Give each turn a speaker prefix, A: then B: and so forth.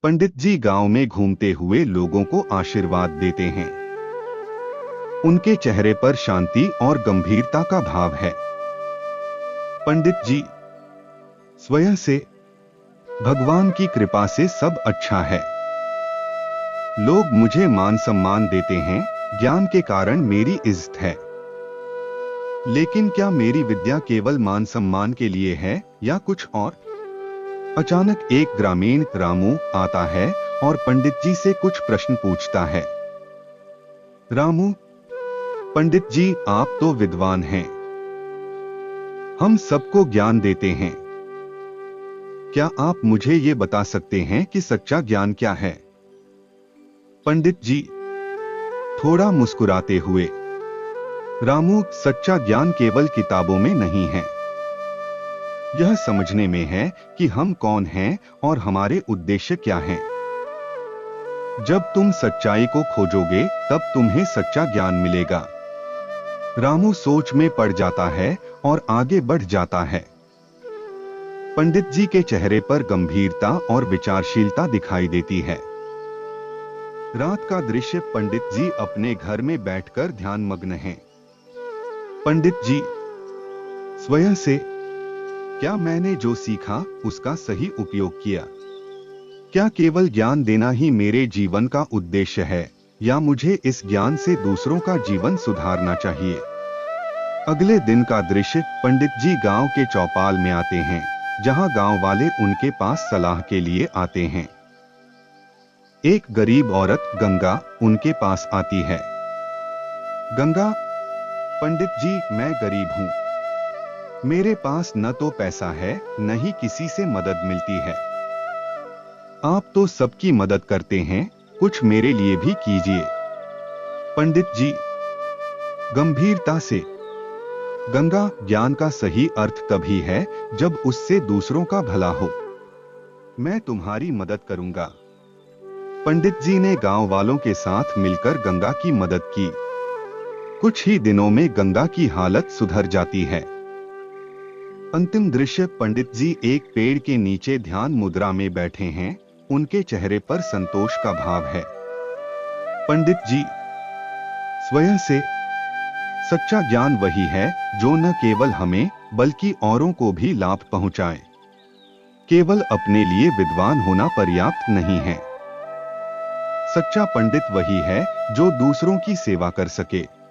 A: पंडित जी गांव में घूमते हुए लोगों को आशीर्वाद देते हैं। उनके चेहरे पर शांति और गंभीरता का भाव है। पंडित जी स्वयं से भगवान की कृपा से सब अच्छा है। लोग मुझे मान सम्मान देते हैं, ज्ञान के कारण मेरी इज्जत है। लेकिन क्या मेरी विद्या केवल मान सम्मान के लिए है या कुछ और? अचानक एक ग्रामीण रामू आता है और पंडित जी से कुछ प्रश्न पूछता है। रामू, पंडित जी आप तो विद्वान हैं, हम सबको ज्ञान देते हैं। क्या आप मुझे ये बता सकते हैं कि सच्चा ज्ञान क्या है? पंडित जी थोड़ा मुस्कुराते हुए, रामू, सच्चा ज्ञान केवल किताबों में नहीं है। यह समझने में है कि हम कौन हैं और हमारे उद्देश्य क्या हैं। जब तुम सच्चाई को खोजोगे तब तुम्हें सच्चा ज्ञान मिलेगा। रामू सोच में पड़ जाता है और आगे बढ़ जाता है। पंडित जी के चेहरे पर गंभीरता और विचारशीलता दिखाई देती है। रात का दृश्य, पंडित जी अपने घर में बैठकर ध्यानमग्न हैं। पंडित जी स्वयं से, क्या मैंने जो सीखा उसका सही उपयोग किया? क्या केवल ज्ञान देना ही मेरे जीवन का उद्देश्य है या मुझे इस ज्ञान से दूसरों का जीवन सुधारना चाहिए? अगले दिन का दृश्य, पंडित जी गांव के चौपाल में आते हैं, जहां गांव वाले उनके पास सलाह के लिए आते हैं। एक गरीब औरत गंगा उनके पास आती है। गंगा, पंडित जी मैं गरीब हूं, मेरे पास न तो पैसा है न ही किसी से मदद मिलती है। आप तो सबकी मदद करते हैं, कुछ मेरे लिए भी कीजिए। पंडित जी गंभीरता से, गंगा, ज्ञान का सही अर्थ तभी है जब उससे दूसरों का भला हो। मैं तुम्हारी मदद करूंगा। पंडित जी ने गांव वालों के साथ मिलकर गंगा की मदद की। कुछ ही दिनों में गंगा की हालत सुधर जाती है। अंतिम दृश्य, पंडित जी एक पेड़ के नीचे ध्यान मुद्रा में बैठे हैं, उनके चेहरे पर संतोष का भाव है। पंडित जी स्वयं से, सच्चा ज्ञान वही है जो न केवल हमें बल्कि औरों को भी लाभ पहुंचाए। केवल अपने लिए विद्वान होना पर्याप्त नहीं है। सच्चा पंडित वही है जो दूसरों की सेवा कर सके।